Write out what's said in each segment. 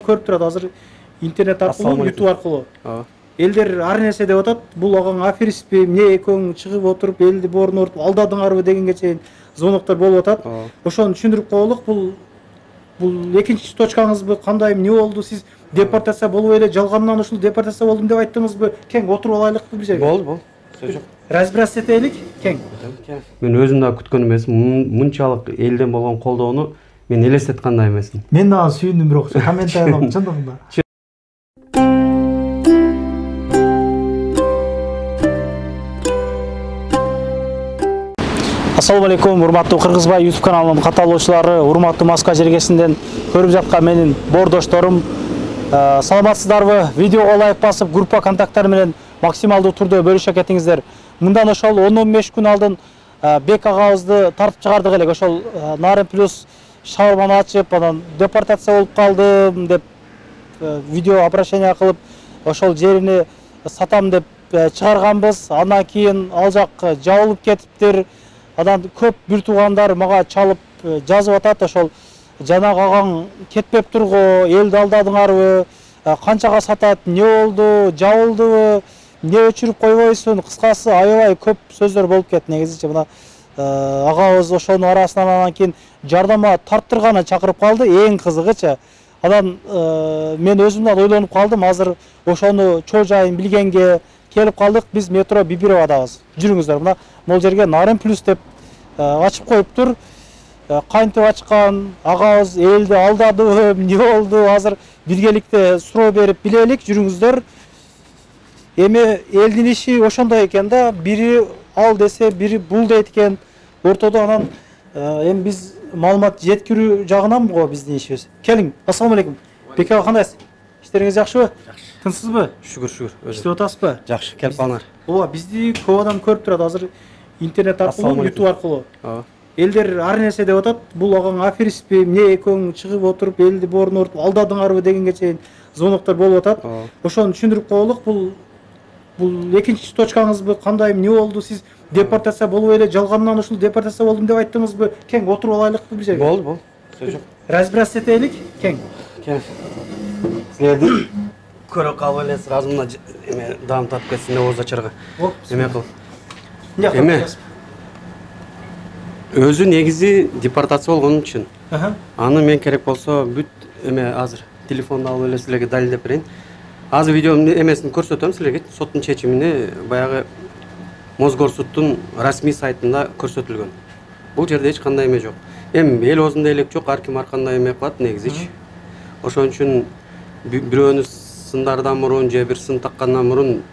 көрүп турат азыр интернет аркылуу, YouTube аркылуу. Элдер ар нерсе деп атат. Бул агаң аферистпи, эмне экөөң чыгып отуруп элди боорун ортуп алдадыңарбы дегенге чейин звоноктор болуп атат. Ошону түшүндүрүп коелук. Бул экинчи точкаңызбы, кандай эмне болду? Сиз депортация болуп эле жалгандан ушул депортация болдум деп айттыңызбы? Кең отуруп алайлыкпы бир жерге? Болду. Сөз жок. Разбираться этелик, кең. Мен өзүм да күткөн эмесмин. Мынчалык элден болгон колдоону мен элестеткандай эмесмин. Мен дагы сүйүндүм, бирок комментариялар чындыгында. Assalamu alaikum, урматтуу Кыргызбай YouTube каналынын каталоочулары, урматтуу Москва жергесинден көрүп жаткан менин бордошторум. Саламатсыздарбы? Видеого лайк басып, группа контакттары менен максималдуу турда бөлүшө кетиңиздер. Мындан ошол 10-15 күн алдын Бек агабызды тартып чыгардык элек. Ошол Нарын плюс шаурманы ачып, анан депортация болуп калдым деп видео обращение кылып, ошол жерини сатам деп чыгарганбыз. Андан кийин ал жак жабылып кетиптир. Анан көп бир туугандар мага чалып жазып атат, ошол жанагы агаң кетпеп турго, элди алдадыңарбы, канчага сатат, эмне болду, жабылдыбы, эмне өчүрүп койбойсуң, кыскасы аябай көп сөздөр болуп кетти. Негизичи мына агабыз ошонун арасынан анан кийин жардамга тарттырганы чакырып калды, эң кызыгычы. Анан мен өзүмдөн ойлонуп калдым, азыр ошону чоо жайын билгенге келип калдык. Биз метро Бибировадабыз. Жүрүңүздөр, мына могул жерге Нарын плюс деп ачып коюптур. Кантип ачкан, агабыз элди алдадыбы, эмне болду? Азыр биргеликте суроо берип билелик. Жүрүңүздөр. Эми элдин иши ошондой экен да, бири ал десе, бири бул дейт экен. Ортодо анан эми биз маалымат жеткирүү жагынан го биздин ишибиз. Келиң. Ассаламу алейкум. Бек ага, кандайсыз? Иштериңиз жакшыбы? Тынчсызбы? Шүгүр. Иштеп атасызбы? Жакшы, келип калыңар. Ооба, бизди көп адам көрүп турат азыр интернет аркылуу, YouTube аркылуу. Элдер ар нерсе деп атат. Бул агаң аферистпи, эмне экөөң чыгып отуруп элди боорун ортуп алдадыңарбы дегенге чейин звоноктор болуп атат. Ошону түшүндүрүп коелук. Бул экинчи точкаңызбы, кандай эмне болду? Сиз депортация болуп эле жалгандан ушул депортация болдум деп айттыңызбы? Кең отуруп алайлыкпы бир жерге? Болду. Сөз жок. Разбираться этелик, кең. Силерди көрө калып элесиз, азыр мына эме даам тартып кетсин деп ооз ачарга. Эме кыл. Эме өзү негизи депортация болгон үчүн. Аны мен керек болсо бүт эме азыр телефонду алып эле силерге далилдеп берейин. Азыр видеонун эмесин көрсөтөм силерге. Соттун чечимини баягы Мосгорсудтун расмий сайтында көрсөтүлгөн. Бул жерде эч кандай эме жок. Эми эл оозунда элек жок, ар ким ар кандай эме кылат негизичи. Ошон үчүн бирөөнү сындардан мурун же бир сын таккандан мурун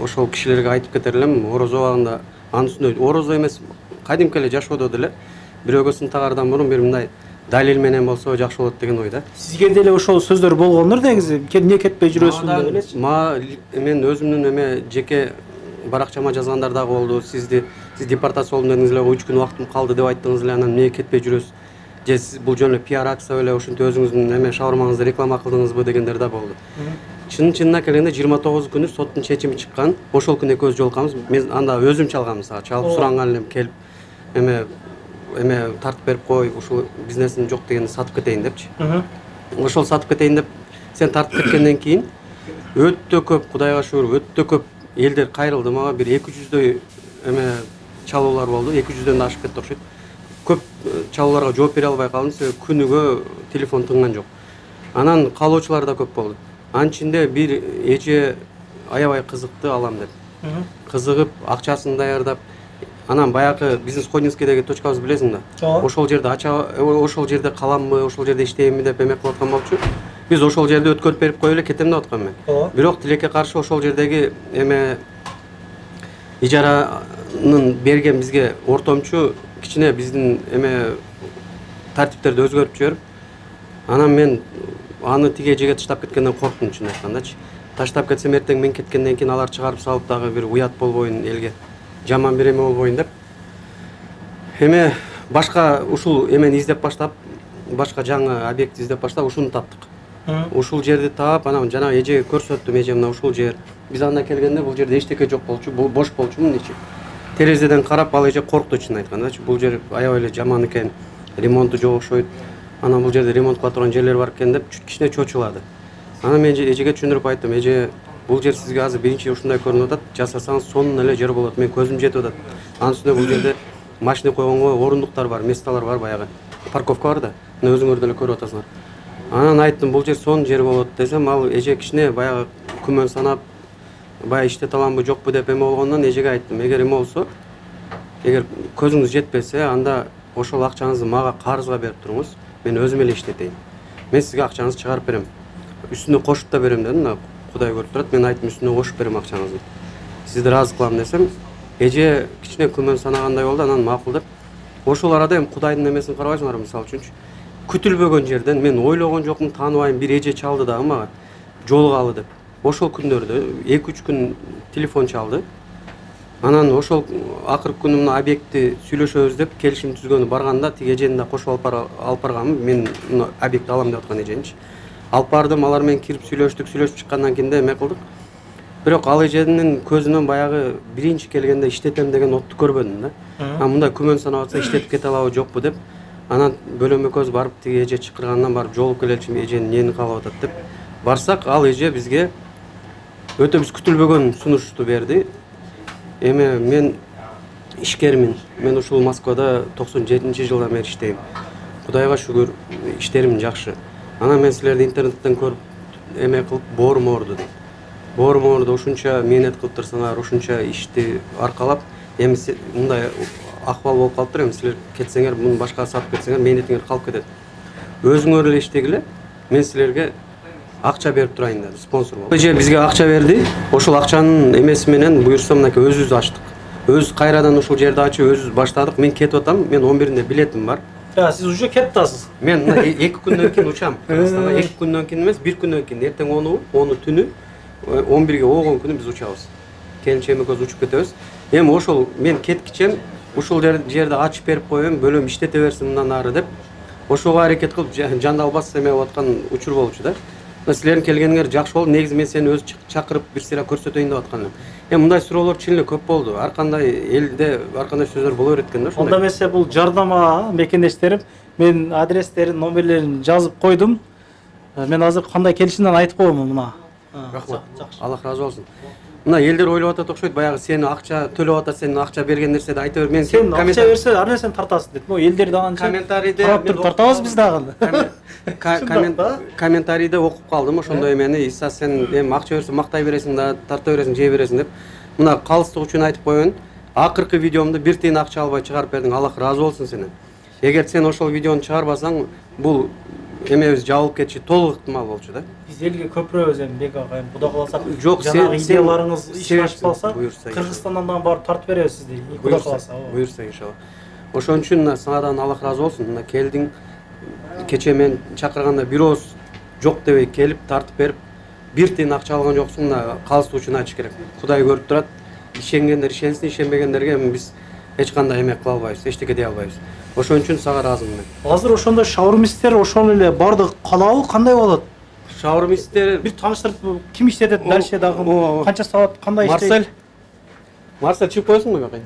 ошол кишилерге айтып кетер элем, орозо убагында анын үстүнө орозо эмес, кадимки эле жашоодо деле бирөөгө сын тагардан мурун бир мындай далил менен болсо жакшы болот деген ойда. Сизге деле ошол сөздөр болгондур негизи. Эмне кетпей жүрөсүң деп элечи. Мен өзүмдүн эме жеке баракчама жазгандар дагы болду. Сиз депортация болдум дедиңиз эле, 3 күн убактым калды деп айттыңыз эле, анан эмне кетпей жүрөсүз? Же сиз бул жөн эле пиар акция эле, ошентип өзүңүздүн эме шаурмаңызды реклама кылдыңызбы дегендер да болду. Чынына келгенде 29 күнү соттун чечими чыккан. Ошол күнү экөөбүз жолукканбыз. Мен анда өзүм чалганмын сага. Чалып суранган элем, келип эме тартып берип кой, ушул бизнесим жок дегенди сатып кетейин депчи. Ошол сатып кетейин деп сен тартып кеткенден кийин өтө көп, Кудайга шүгүр, өтө көп элдер кайрылды мага. Бир 200дөй эме чалуулар болду. 200дөн да ашып кетти окшойт. Көп чалууларга жооп бере албай калдым, себеби күнүгө телефон тынган жок. Анан каалоочулар да көп болду. Анын ичинде бир эже аябай кызыкты алам деп. Кызыгып, акчасын даярдап, анан баягы бизнес Ходинскийдеги точкабызды билесиң да. Ошол жерде ошол жерде каламмы, ошол жерде иштеймби деп эме кылып аткан болчу. Биз ошол жерде өткөрүп берип коюп эле кетем деп аткам мен. Бирок тилекке каршы ошол жердеги эме ижаранын берген бизге ортомчу кичине биздин эме тартиптерди өзгөртүп жиберип, анан мен аны тиге эжеге таштап кеткенден корктум чын айткандачы. Таштап кетсем эртең мен кеткенден кийин алар чыгарып салып дагы бир уят болбойн элге. Жаман бир эме болбойн деп. Эме башка ушул эмени издеп баштап, башка жаңы объект издеп баштап ушуну таптык. Ушул жерди таап, анан жанагы эжеге көрсөттүм, эже мына ушул жер. Биз анда келгенде бул жерде эчтеке жок болчу, бош болчу мындай ичи. Терезеден карап ал эже коркту чын айткандачы. Бул жер аябай эле жаман экен, ремонту жок окшойт. Анан бул жерде ремонт кыла турган жерлер бар экен деп кичине чочулады. Анан мен эжеге түшүндүрүп айттым, эже бул жер сизге азыр биринчи ушундай көрүнүп атат, жасасаңыз сонун эле жер болот, мен көзүм жетип атат. Анын үстүнө бул жерде машина койгонго орундуктар бар, месталар бар, баягы парковка бар да, мына өзүңөр деле көрүп атасыңар. Анан айттым, бул жер сонун жер болот десем, ал эже кичине баягы күмөн санап, баягы иштете аламбы жокпу деп эме болгондон эжеге айттым, эгер эме болсо, эгер көзүңүз жетпесе, анда ошол акчаңызды мага карызга берип туруңуз, мен өзүм эле иштетейин. Мен сизге акчаңызды чыгарып берем. Үстүнө кошуп да берем дедим, Кудай көрүп турат, мен айттым үстүнө кошуп берем акчаңызды. Сизди ыраазы кылам десем, эже кичине күмөн санагандай болду, анан макулдап, ошол арада эми Кудайдын эмесин карабайсыңарбы, мисалы үчүнчү. Күтүлбөгөн жерден мен ойлогон жокмун, тааныбайм, бир эже чалды дагы мага жолугалы деп. Ошол күндөрдө 2-3 күн телефон чалды. Анан ошол акыркы күнү мына объектти сүйлөшөбүз деп келишим түзгөнү барганда тиги эжени да кошуп алып барганмын. Мен мына объектти алам деп аткан эженичи. Алып бардым, алар менен кирип сүйлөштүк чыккандан кийин эме кылдык. Бирок ал эженин көзүнөн баягы биринчи келгенде иштетем деген отту көрбөдүм да. Мындай күмөн санап атса иштетип кете алабы жокпу деп. Анан бөлөм экөөбүз барып тиги эже чакыргандан барып жолуп келеличи, эже эмнени каалап атат деп. Барсак, ал эже бизге өтө биз күтүлбөгөн сунушту берди. Эми мен ишкермин. Мен ушул Москвада 97-жылдан бери иштейм. Кудайга шүгүр, иштерим жакшы. Анан мен силерди интернеттен көрүп эме кылып бооруморду дейт. Бооруморду ушунча мээнет кылып турсаңар, ушунча ишти аркалап, эми мындай акыбал болуп калыптыр, эми силер кетсеңер, муну башкага сатып кетсеңер, мээнетиңер калып кетет. Өзүңөр эле иштегиле, мен силерге акча берип турайын деди, спонсор болуп. Эже бизге акча берди. Ошол акчанын эмеси менен буюрса мынакей өзүбүз ачтык. Өз кайрадан ушул жерди ачып өзүбүз баштадык. Мен кетип атам. Мен 11-inde билетим бар. Сиз уже кетип атасыз. Мен 2 күндөн кийин учам. Кыргызстанга 2 күндөн кийин эмес, 1 күндөн кийин. Эртең 10 түнү 11-ге огон күнү биз учабыз. Келинчем экөөбүз учуп кетебиз. Эми ошол мен кеткичем ушул жерди ачып берип коеюн, бөлөм иштете берсин мындан ары деп. Ошого аракет кылып жандалбас эме болуп аткан учур болчу да. Силердин келгениңер жакшы болду. Негизи мен сени өзү чакырып бир сыйра көрсөтөйүн деп аткан элем. Эми мындай суроолор чын эле көп болду. Ар кандай элде ар кандай сөздөр боло берет экен да ошондой. Онда эмесе бул жардама мекендештерим, мен адрестерин, номерлерин жазып койдум. Мен азыр кандай келишимден айтып коем мына. Рахмат. Аллах разы болсун. Мына элдер ойлоп атат окшойт, баягы сени акча төлөп атат, сени акча берген нерседи айта бер. Мен сен акча берсе ар нерсени тартасың дейт. Могу элдерди анча комментарийде тартабыз биз дагы. Комментарийде окуп калдым ошондой эмени. Иса сен эми акча берсе мактай бересиң да, тарта бересиң, жей бересиң деп. Мына калыстык үчүн айтып коеюн. Акыркы видеомду бир тиын акча албай чыгарып бердиң. Аллах разы болсун сенен. Эгер сен ошол видеону чыгарбасаң, бул эмебиз жабылып кетиши толук ыктымал болчу да. Биз элге көпүрөбүз эми бек ага, эми Кудай кааласа. Жок, жанагы идеяларыңыз ишке ашып калса, буюрса, Кыргызстандан дагы барып тартып беребиз сизди. Кудай кааласа. Буюрса иншалла. Ошон үчүн сагадан Аллах разы болсун. Мына келдиң. Кече мен чакырганда бир ооз жок дебей келип тартып берип, бир тиын акча алган жоксуң, мына калыстык үчүн айтыш керек. Кудай көрүп турат. Ишенгендер ишенсин, ишенбегендерге эми биз эч кандай эме кыла албайбыз, эчтеке дей албайбыз. Ошон үчүн сага ыраазымын мен. Азыр ошондой шаурмисттер ошол эле барды калабы, кандай болот? Шаурмисттер бир тааныштырып, ким иштетет, дальше дагы канча саат, кандай иштейт? Марсель чыгып коесуңбу бакай?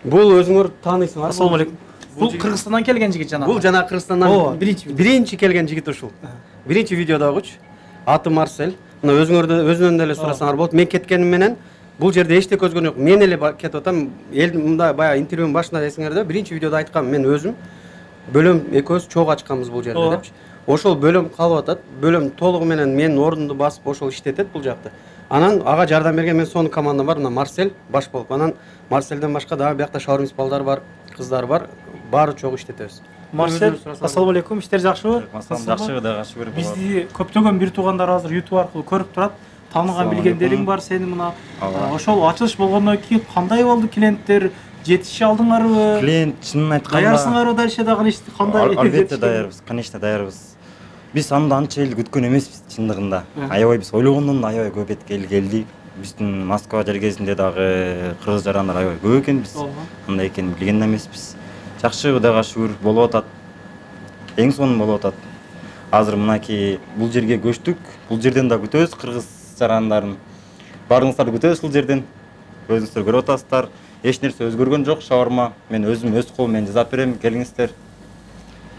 Бул өзүңөр тааныйсыңар. Ассаламу алейкум. Бул Кыргызстандан келген жигит жана. Бул жана Кыргызстандан биринчи келген жигит ушул. Биринчи видеодогучу. Аты Марсель. Мына өзүнөн деле сурасаңар болот. Мен кеткеним менен бул жерде эчтеке өзгөргөн жок. Мен эле кетип атам. Эл мындай баягы интервьюнун башында десеңерде, биринчи видеодо айткам, мен өзүм бөлөм экөөбүз чогуу ачканбыз бул жерде депчи. Ошол бөлөм калып атат. Бөлөм толугу менен менин ордумду басып ошол иштетет бул жакта. Анан ага жардам берген мен сонун командам бар. Мына Марсель баш болуп. Анан Марсельден башка дагы биякта шаурмист балдар бар, кыздар бар. Баары чогуу иштетебиз. Марсель, ассаламу алейкум. Иштер жакшыбы? Жакшы, Кудайга шүгүр. Бизди көптөгөн бир туугандар азыр YouTube аркылуу көрүп турат. Тааныган билгендериң бар сени мына. Ошол ачылыш болгондон кийин кандай болду клиенттер? Жетише алдыңарбы? Клиент чынын айтканда даярсыңарбы дальше дагы ишти кандай? Албетте даярбыз, конечно даярбыз. Биз анда анча эл күткөн эмеспиз чындыгында. Аябай биз ойлогондон аябай көп эл келди. Биздин Москва жергесинде дагы кыргыз жарандар аябай көп экенбиз. Андай экенин билген эмеспиз. Жакшы, Кудайга шүгүр болуп атат. Эң сонун болуп атат. Азыр мынакей бул жерге көчтүк. Бул жерден да күтөбүз кыргыз жарандарын. Баарыңыздарды күтөбүз бул жерден. Өзүңүздөр көрүп атасыздар. Эч нерсе өзгөргөн жок, шаурма. Мен өзүм өз колум менен жасап берем, келиңиздер.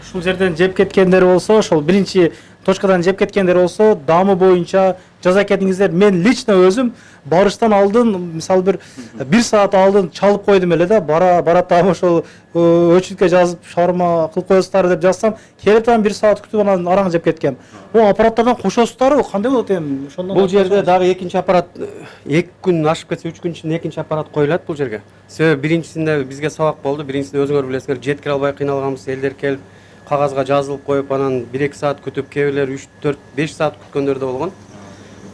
ушул жерден жеп кеткендер болсо, ошол биринчи точкадан жеп кеткендер болсо, даамы боюнча жаза кетиңиздер. Мен лично өзүм барыштан алдын, мисалы бир саат алдын чалып койдум эле да, баратам ошол өчүткө жазып шаурма кылып коесуздар деп жазсам, келетам бир саат күтүп анан араң жеп кеткем. Бул аппараттардан кошосуздарбы? Кандай болот эми? Ошондон Бул жерде дагы экинчи аппарат 2 күн ашып кетсе 3 күн ичинде экинчи аппарат коюлат бул жерге. Себеби биринчисинде бизге сабак болду. Биринчисинде өзүңөр билесиңер, жеткире албай кыйналганбыз, элдер келип кагазга жазылып коюп, анан 1-2 саат күтүп, кээ бирлер 3-4-5 саат күткөндөр да болгон.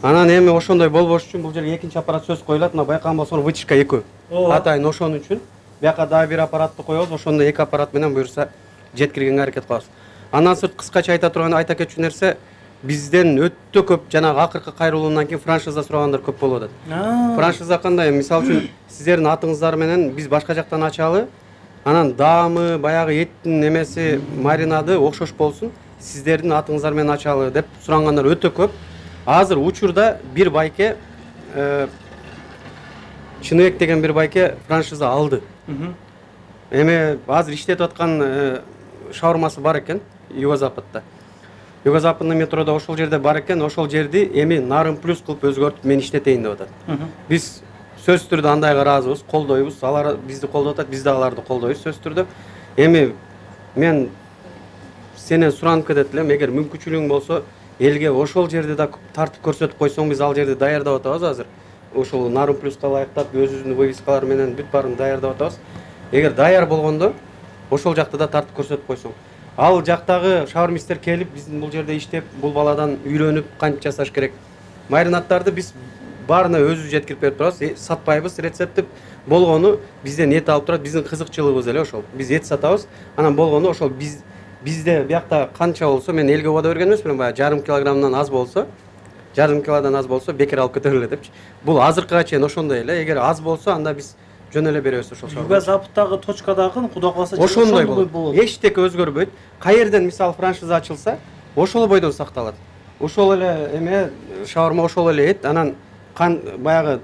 Анан эми ошондой болбош үчүн бул жерге экинчи аппарат сөз коюлат. Мына байкаган болсоңор вытяжка 2. Атайын ошон үчүн бияка дагы бир аппаратты коебуз. Ошондо 2 аппарат менен буюрса жеткиргенге аракет кылабыз. Андан сырт кыскача айта кетчү нерсе, бизден өтө көп жанагы акыркы кайрылуудан кийин франшиза сурагандар көп болуп атат. Франшиза кандай? Мисалы үчүн сиздердин атыңыздар менен биз башка жактан ачалы, анан даамы, баягы эттин немеси, маринады окшош болсун, сиздердин атыңыздар менен ачалы деп сурангандар өтө көп. Азыр учурда бир байке Чыныбек деген бир байке франшиза алды. Эми азыр иштетип аткан шаурмасы бар экен Юго-Западта. Юго-Западный метрода ошол жерде бар экен, ошол жерди эми Нарын плюс кылып өзгөртүп мен иштетейин деп атат. Биз сөзсүз түрдө андайга ыраазыбыз, колдойбуз. Алар бизди колдоп атат, биз да аларды колдойбуз сөзсүз түрдө. Эми мен сенен суранып кетет элем, эгер мүмкүнчүлүгүң болсо, элге ошол жерди да тартып көрсөтүп койсоң, биз ал жерди даярдап атабыз азыр. Ошол Нарын плюска ылайыктап, өзүбүздүн вывескалар менен бүт баарын даярдап атабыз. Эгер даяр болгондо, ошол жакты да тартып көрсөтүп койсоң. Ал жактагы шаурмистер келип, биздин бул жерде иштеп, бул баладан үйрөнүп, кантип жасаш керек. Маринадтарды биз баарына өзүбүз жеткирип берип турабыз, сатпайбыз, рецептип болгону бизден эт алып турат, биздин кызыкчылыгыбыз эле ошол. Биз эт сатабыз, анан болгону ошол бизде биякта канча болсо, мен элге убада берген эмесмин, баягы жарым килограммдан аз болсо, жарым килодан аз болсо бекер алып кете берле депчи. Бул азыркыга чейин ошондой эле, эгер аз болсо, анда биз жөн эле беребиз ошол шаурма. Юго-Западтагы точкадагы Кудай кааласа ошондой болот. Эчтеке өзгөрбөйт. Каерден мисалы франшиза ачылса, ошол бойдон сакталат. Ошол эле эме шаурма, ошол эле эт, анан баягы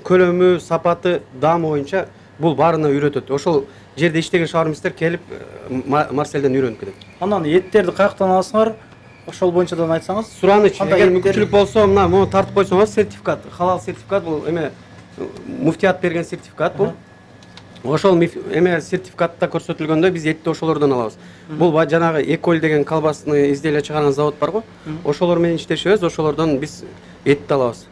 көлөмү, сапаты, даамы боюнча бул баарына үйрөтөт. Ошол жерде иштеген шаурмистер келип Марселден үйрөнүп кетет. Анан эттерди каяктан аласыңар? Ошол боюнчадан айтсаңыз. Сураныч, эгер мүмкүнчүлүк болсо, мына тартып койсоңуз, сертификат, халал сертификат, бул эме муфтият берген сертификат бул. Ошол эме сертификатта көрсөтүлгөндөй биз этти ошолордон алабыз. Бул жанагы Эколь деген колбасны изделие чыгарган завод бар го. Ошолор менен иштешебиз, ошолордон биз этти алабыз.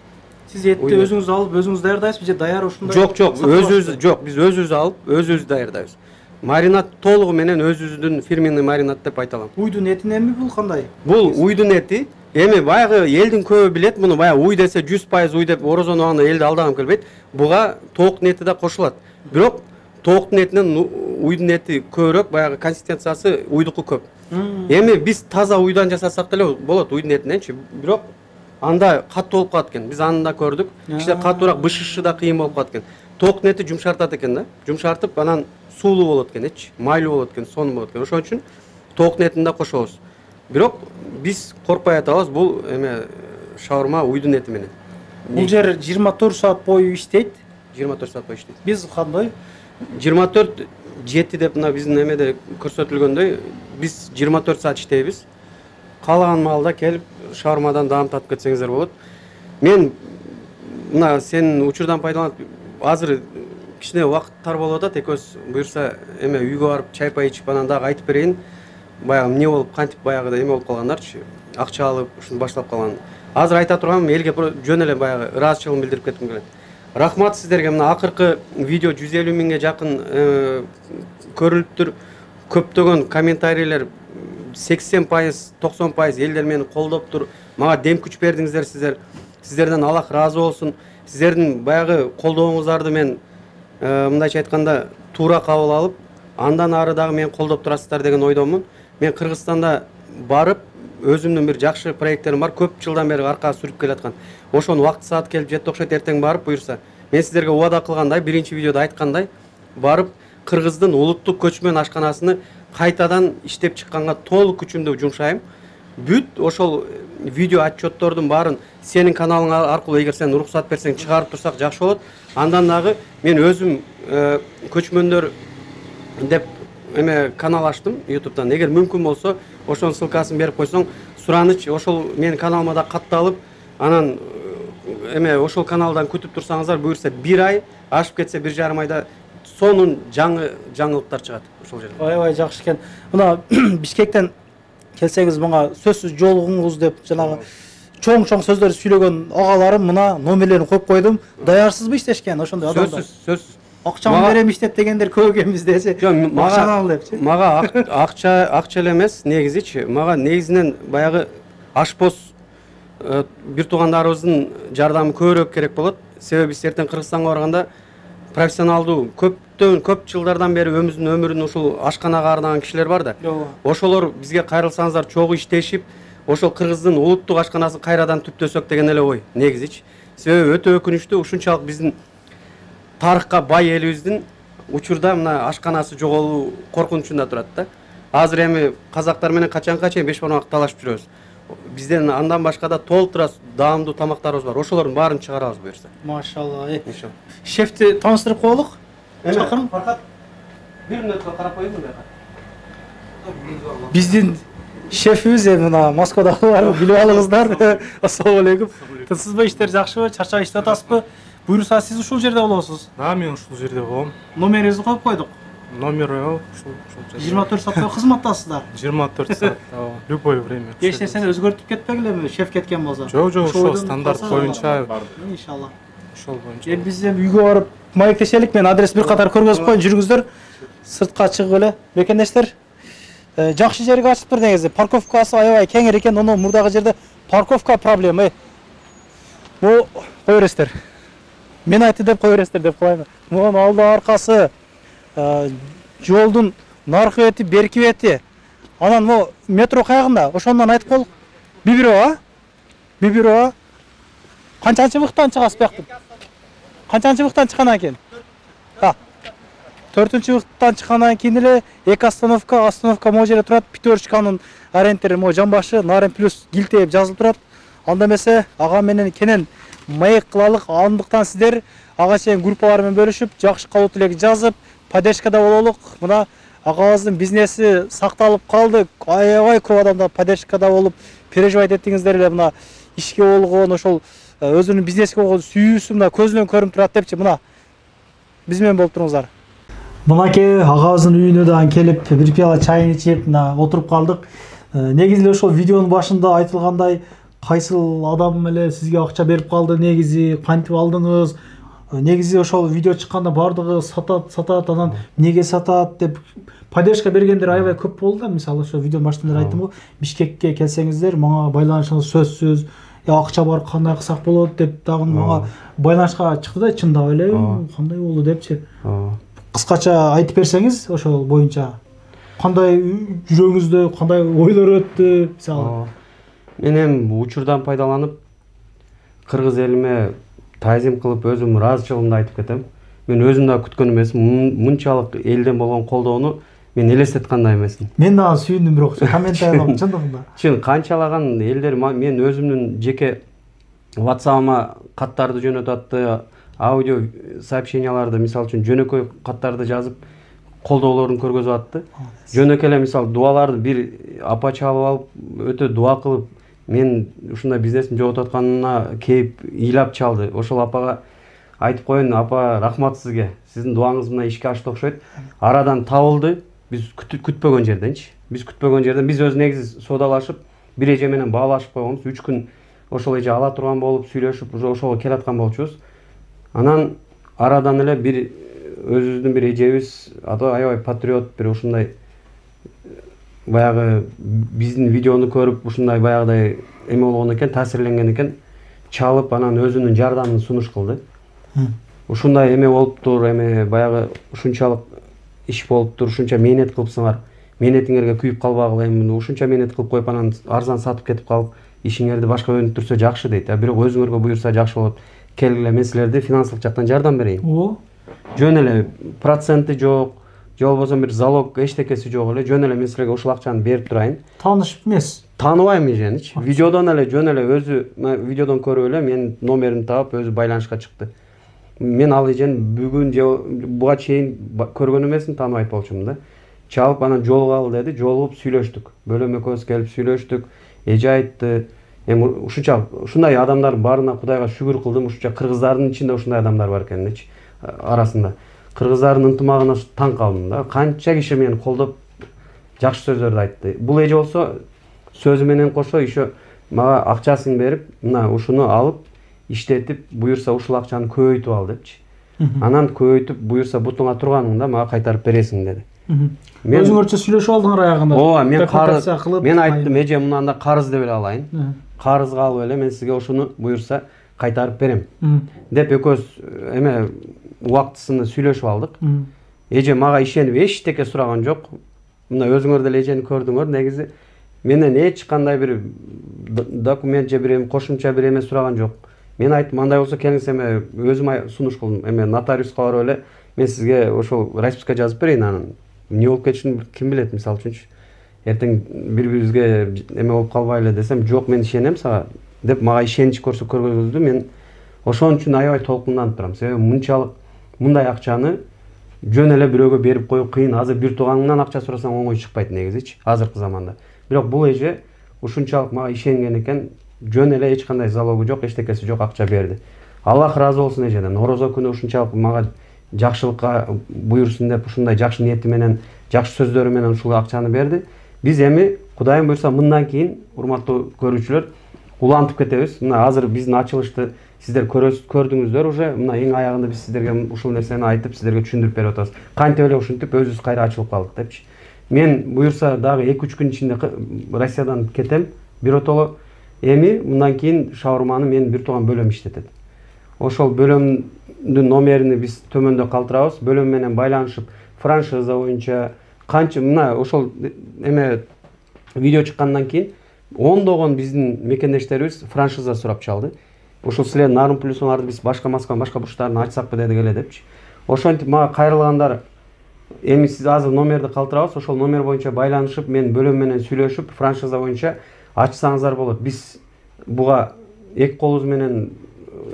Сиз этти өзүңүз алып, өзүңүз даярдайсызбы же даяр ушундай? Жок, биз өзүбүз алып, өзүбүз даярдайбыз. Маринад толугу менен өзүбүздүн фирменный маринад деп айта алам. Уйдун этиненби бул кандай? Бул уйдун эти. Эми баягы элдин көбү билет муну, баягы уй десе 100% уй деп орозону аны элди алдагым келбейт. Буга тооктун эти да кошулат. Бирок тооктун этинен уйдун эти көбүрөөк, баягы консистенциясы уйдуку көп. Эми биз таза уйдан жасасак деле болот, уйдун этиненчи. Бирок анда катуу болуп калат экен. Биз аны да көрдүк. Кичине катуураак бышышы да кыйын болуп калат экен. Тооктун эти жумшартат экен да. Жумшартып анан суулуу болот экен, майлуу болот экен, сонун болот экен. Ошон үчүн тооктун этин да кошобуз. Бирок биз коркпой атабыз, бул эме шаурма уйдун эти менен. Бул жер 24 саат бою иштейт. 24 саат бою иштейт. Биз кандай? 24/7 деп мына биздин эмеде көрсөтүлгөндөй, биз 24 саат иштейбиз. Каалаган маалда келип шаурмадан даам татып кетсеңиздер болот. Мен мына сенин учурдан пайдаланып, азыр кичине убакыт тар болуп атат, экөөбүз буюрса эме үйгө барып чай пай ичип анан дагы айтып берейин. Баягы эмне болуп, кантип баягыда эме болуп калгандарчы, акча алып, ушуну башталып калган. Азыр айта турганым, элге жөн эле баягы ыраазычылыгымды билдирип кетким келет. Рахмат сиздерге. Мына акыркы видео 150 миңге жакын көрүлүптүр. Көптөгөн комментарийлер 80%, 90% элдер мени колдоптур. Мага дем күч бердиңиздер сиздер. Сиздерден Аллах ыраазы болсун. Сиздердин баягы колдооңуздарды мен мындайча айтканда туура кабыл алып, андан ары дагы мени колдоп турасыздар деген ойдомун. Мен Кыргызстанда барып, өзүмдүн бир жакшы проекттерим бар, көп жылдан бери аркага сүрүп келаткан. Ошону убакыт саат келип жетти окшойт, эртең барып буюрса. Мен сиздерге убада кылгандай, биринчи видеода айткандай, барып Кыргыздын улуттук көчмөн ашканасыны кайтадан иштеп чыкканга толук күчүмдү жумшайм. Бүт ошол видео отчеттордун баарын сенин каналың аркылуу эгер сен уруксат берсең чыгарып турсак жакшы болот. Андан дагы мен өзүм көчмөндөр деп эме канал ачтым YouTube'дан. Эгер мүмкүн болсо, ошонун ссылкасын берип койсоң, сураныч ошол менин каналыма да катталып, анан эме ошол каналдан күтүп турсаңыздар, буюрса 1 ай, ашып кетсе 1,5 айда сонун жаңылыктар чыгат ошол жерде. Аябай жакшы экен. Мына Бишкектен келсеңиз, мага сөзсүз жолугуңуз деп жанагы чоң сөздөрдү сүйлөгөн агаларым мына номерлерин коюп койдум. Даярсызбы иштешкен ошондой адамдар? Сөзсүз. Акчамды берем иштеп дегендер көп экенбиз десе. Акчаны ал депчи. Мага акча эле эмес, негизичи. Мага негизинен баягы ашпоз бир туугандарыбыздын жардамы көбүрөөк керек болот. Себеби биз эртең Кыргызстанга барганда профессионалдуу көп жылдардан бери өзүнүн өмүрүн ушул ашканага арнаган кишилер бар да. Ошолор бизге кайрылсаңыздар чогуу иштешип, ошол Кыргыздын улуттук ашканасын кайрадан түптөсөк деген эле ой, негизичи. Себеби өтө өкүнүчтүү, ушунчалык биздин тарыхка бай элибиздин учурда мына ашканасы жоголуу коркунучунда турат да. Азыр эми казактар менен качанга чейин беш бармак талашып жүрөбүз. Бизден андан башка да толтура даамдуу тамактарыбыз бар. Ошолордун баарын чыгарабыз буюрса. Машалла. Шефти тааныштырып коелук. Чакырың. Фаркат. Бир мүнөткө карап коюңуз мына. Биздин шефибиз мына Москвадагылар билип алыңыздар. Ассалам алейкум. Тынсызбы, иштер жакшыбы? Чарчап иштеп атасызбы? Буюрса сиз ушул жерде болосуз. Мен ушул жерде болом. Номериңизди коюп койдук. Номер ушул 24 саат бою кызматтасыздар. 24 саат. Любое время. Эч нерсени өзгөртүп кетпегилеби? Шеф кеткен болсо. Жок, ошол стандарт боюнча. Иншалла. Ошол боюнча. Эми биз үйгө барып маектешелик, мен адрес бир катар көргөзүп коеюн, жүрүңүздөр. Сыртка чыгып эле. Бекендештер, жакшы жерге ачыптыр негизи. Парковкасы аябай кеңир экен, ону мурдагы жерде парковка проблема. Бу кой бересиздер. Мен айтты деп кой бересиздер деп коеюн. Мунун алды аркасы, жолдун наркы бети, берки бети. Анан му метро каягында, ошондон айтып коелук. Бибирова. Канчанчы выктан чыгасыз бияктан? Канчанчы выктан чыккандан кийин? 4-чү выктан чыккандан кийин эле эки остановка могу жерде турат. Пятерочканын ориентири могу жамбашы, Нарын плюс Гилтеев жазылып турат. Анда эмесе ага менен кенен маек кылалык, андыктан сиздер ага чейин группалар менен бөлүшүп, жакшы калуу тилек жазып, поддержкада бололук. Мына агабыздын бизнеси сакталып калды. Аябай көп адамдар поддержкада болуп, переживать эттиңиздер эле, мына ишке болгон, ошол өзүнүн бизнеске болгон сүйүүсү мына көзүнөн көрүнүп турат депчи. Мына биз менен болуп туруңуздар. Мынакей агабыздын үйүнө да келип, бир пияла чайын ичип, мына отуруп калдык. Негизи эле ошол видеонун башында айтылгандай, кайсыл адам эле сизге акча берип калды, негизи кантип алдыңыз? Негизи ошол видео чыкканда бардыгы сатат, анан эмнеге сатат деп поддержка бергендер аябай көп болду да. Мисалы ошо видеонун башында айттым го, Бишкекке келсеңиздер, мага байланышыңыз сөзсүз, акча бар, кандай кылсак болот деп дагы мага байланышка чыкты да, чындап эле кандай болду депчи. Кыскача айтып берсеңиз ошол боюнча. Кандай жүрөгүңүздө кандай ойлор өттү, мисалы? Мен эми учурдан пайдаланып кыргыз элиме таазим кылып өзүм ыраазычылыгымды айтып кетем. Мен өзүм да күткөн эмесмин. Мынчалык элден болгон колдоону мен элестеткандай эмесмин. Мен дагы сүйүндүм, бирок комментариялар чындыгында. Чын канчалаган элдер мен өзүмдүн жеке WhatsApp'ыма каттарды жөнөтүп атты, аудио сообщенияларды, мисалы үчүн жөнөкөй каттарды жазып колдоолорун көргөзүп атты. Жөнөкөй эле мисалы дуаларды бир апа чалып алып, өтө дуа кылып, мен ушундай бизнесим жоготуп атканына кейип ыйлап чалды. Ошол апага айтып коеюн, апа рахмат сизге. Сиздин дуаңыз мына ишке ашты окшойт. Арадан табылды. Биз күтпөгөн жерденчи. Биз өзү негизи соодалашып, бир эже менен баалашып койгонбуз. 3 күн ошол эже ала турган болуп, сүйлөшүп, ошого келаткан болчубуз. Анан арадан эле бир өзүбүздүн бир эжебиз, аябай патриот, бир ушундай баягы биздин видеону көрүп, ушундай баягыдай эме болгон экен, таасирленген экен, чалып анан өзүнүн жардамын сунуш кылды. Ушундай эме болуптур, эме баягы ушунчалык иш болуптур, ушунча мээнет кылыпсыңар, мээнетиңерге күйүп калбагыла, эми ушунча мээнет кылып коюп анан арзан сатып кетип калып, ишиңерди башка өнүктүрсө жакшы дейт. Бирок өзүңөргө буюрса жакшы болот. Келгиле, мен силерди финансылык жактан жардам берейин. Жөн эле проценти жок, же болбосо бир залог эчтекеси жок эле, жөн эле мен силерге ушул акчаны берип турайын. Таанышып эмес. Тааныбайм эженичи. Видеодон эле жөн эле өзү видеодон көрүп эле менин номеримди таап өзү байланышка чыкты. Мен ал эжени бүгүн же буга чейин көргөн эмесмин, тааныбайт болчумун да. чалып анан жолугалы деди. Жолугуп сүйлөштүк. Бөлөм экөөбүз келип сүйлөштүк. Эже айтты. Эми ушундай адамдардын баарына Кудайга шүгүр кылдым. Ушунча кыргыздардын ичинде ушундай адамдар бар экенинчи арасында. Кыргыздардын ынтымагына таң калдым да. Канча киши мени колдоп жакшы сөздөрдү айтты. Бул эже болсо сөзү менен кошо еще мага акчасын берип, мына ушуну алып иштетип, буюрса ушул акчаны көбөйтүп ал депчи. Анан көбөйтүп, буюрса бутуңа турганыңда мага кайтарып бересиң деди. Өзүңөрчө сүйлөшүп алдыңар аягында. Ооба, мен айттым, эже мынанда карыз деп эле алайын. Карызга алып эле мен сизге ушуну буюрса кайтарып берем. Деп экөөбүз эме убактысында сүйлөшүп алдык. Эже мага ишенип эчтеке сураган жок. Мына өзүңөр деле эжени көрдүңөр, негизи менден эч кандай бир документ же бир кошумча бир эме сураган жок. Мен айттым, андай болсо келиңиз эме өзүм сунуш кылдым. Эме нотариуска барып эле мен сизге ошол расписка жазып берейин, анан эмне болуп кетишин ким билет, мисалы үчүнчү. Эртең бири-бирибизге эме болуп калбайлы десем, жок, мен ишенем сага деп мага ишенич көрсөтүздү. Мен ошон үчүн аябай толкунданып турам. Себеби мынчалык мындай акчаны жөн эле бирөөгө берип коюу кыйын. Азыр бир тууганыңдан акча сурасаң оңой чыкпайт негизичи, азыркы заманда. Бирок бул эже ушунчалык мага ишенген экен, жөн эле эч кандай залогу жок, эчтекеси жок акча берди. Аллах ыраазы болсун эжеден. Орозо күнү ушунчалык мага жакшылыкка буйрсун деп ушундай жакшы ниети менен, жакшы сөздөрү менен ушул акчаны берди. Биз эми Кудайым буйрса мындан кийин, урматтуу көрүүчүлөр, улантып кетебиз. Мына азыр биздин ачылышты сиздер көрдүңүздөр уже. Мына эң аягында биз сиздерге ушул нерсени айтып, сиздерге түшүндүрүп берип атабыз. Кантип эле ушинтип өзүбүз кайра ачылып калдык депчи. Мен буйрса дагы 2-3 күн ичинде Россиядан кетем, биротоло. Эми мындан кийин шаурманы мен бир тууган бөлөм иштетет. Ошол бөлөмдүн номерини биз төмөндө калтырабыз. Бөлөм менен байланышып, франшиза боюнча канча мына ошол эме видео чыккандан кийин ондогон биздин мекендештерибиз франшиза сурап чалды. Ошол силердин Нарын плюсуңарды биз башка Москванын башка бурчтарын ачсакпы дедик эле депчи. Ошентип мага кайрылгандар, эми сиз азыр номерди калтырабыз, ошол номер боюнча байланышып, мен бөлөм менен сүйлөшүп, франшиза боюнча ачсаңыздар болот. Биз буга эки колубуз менен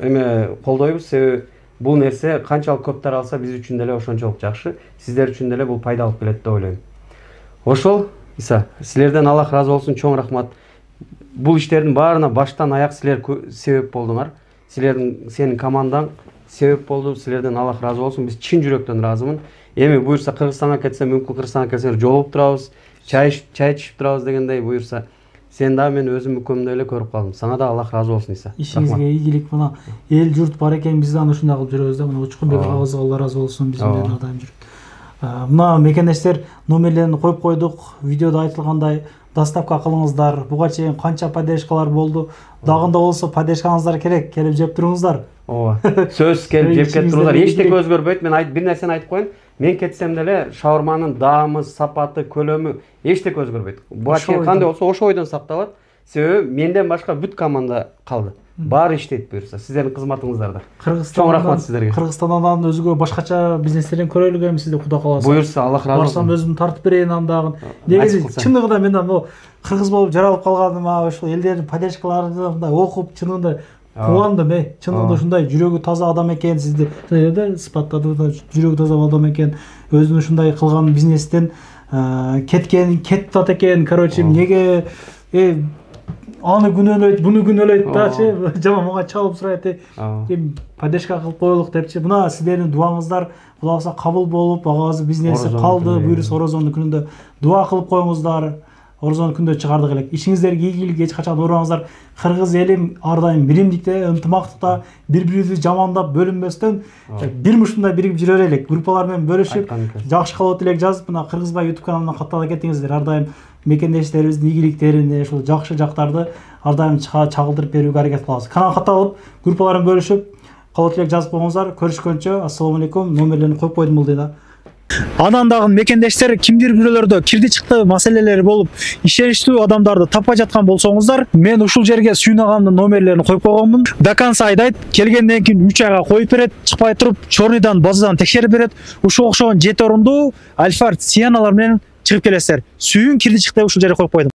эме колдойбуз. Себеби бул нерсе канчалык көп таралса биз үчүн деле ошончолук жакшы, сиздер үчүн деле бул пайда алып келет деп ойлойм. Ошол Иса, силерден Аллах ыраазы болсун, чоң рахмат. Бул иштердин баарына баштан аяк силер себеп болдуңар. Сенин командаң себеп болду. Силерден Аллах ыраазы болсун. Биз чын жүрөктөн ыраазымын. Эми буйрса Кыргызстанга кетсем, мүмкүн Кыргызстанга келсеңер жолугуп турабыз, чай ичип турабыз дегендей буйрса. Сен дагы мен өзүм мүкөмдө эле көрүп калдым. Сага да Аллах ыраазы болсун, Иса. Ишиңизге ийгилик, мына эл журт бар экен, биз дагы ушундай кылып жүрөбүз да. Мына Учкунбек агабызга Алла ыраазы болсун, биздин менен атайын жүрөт. Мына мекендештер номерлерин коюп койдук. Видеодо айтылгандай доставка кылыңыздар. Буга чейин канча поддержкалар болду. Дагында болсо поддержкаңыздар керек, келип жеп туруңуздар. Ооба. Сөз келип жеп кетиңиздер. Эчтеке өзгөрбөйт. Мен бир нерсени айтып коеюн. Мен кетсем деле шаурманын даамы, сапаты, көлөмү эчтеке өзгөрбөйт. Буга чейин кандай болсо ошол ойдон сакталат. Себеби менден башка бүт команда калды. Баары иштейт буюрса, сиздердин кызматыңыздарда. Чоң рахмат сиздерге. Кыргызстандан өзгө башкача бизнестерден көрөлүк эми сизде Кудай кааласа. Буюрса, Аллах ыраазы болсун. Барсам өзүм тартып берейин андагы. Негизи чындыгында мен могу кыргыз болуп жаралып калганыма, ошол элдердин поддержкаларын мындай окуп чынында кубандым. Чынында ушундай жүрөгү таза адам экен, сизди сыпаттады, жүрөгү таза адам экен. Өзүнүн ушундай кылган бизнестен кетип атат экен. Короче, эмнеге аны күнөөлөйт, буну күнөөлөйт дачы, жаман мага чалып сурайт. Поддержка кылып коелук депчи. Мына сиздердин дуаңыздар Кудай кааласа кабыл болуп, агабыз бизнеси калды. Буюрса Орозонун күнүндө дуа кылып коюңуздар. Орозонун күндө чыгардык элек. Ишиңиздерге ийгилик, эч качан оорубаңыздар. Кыргыз элим ар дайым биримдикте, ынтымактыкта, бири-бирибизди жамандап, бөлүнбөстөн бир мушундай биригип жүрө берелик. Группалар менен бөлүшүп, жакшы калып элек жазып, мына Кыргызбай YouTube каналынан каттала кетиңиздер. Ар дайым мекендештерибиздин ийгиликтерин, ошол жакшы жактарды ар дайым чагылдырып берүүгө аракет кылабыз. Канал катталып, группалар менен бөлүшүп, калып элек жазып коюңуздар. Көрүшкөнчө, ассалому алейкум. Номерлерин коюп койдум бул дейда. Анан дагы мекендештер кимдир бирөөлөрдө кирди чыкты маселелери болуп, ишеничтүү адамдарды таппай жаткан болсоңуздар, мен ушул жерге сүйүнагамдын номерлерин коюп койгонмун. До конца айдайт, келгенден кийин 3 айга коюп берет, чыкпай туруп, чорныйдан, базадан текшерип берет. Ушул окшогон 7 орундуу Альфард Сианалар менен чыгып келесиздер. Сүйүн кирди чыкты ушул жерге коюп койдум.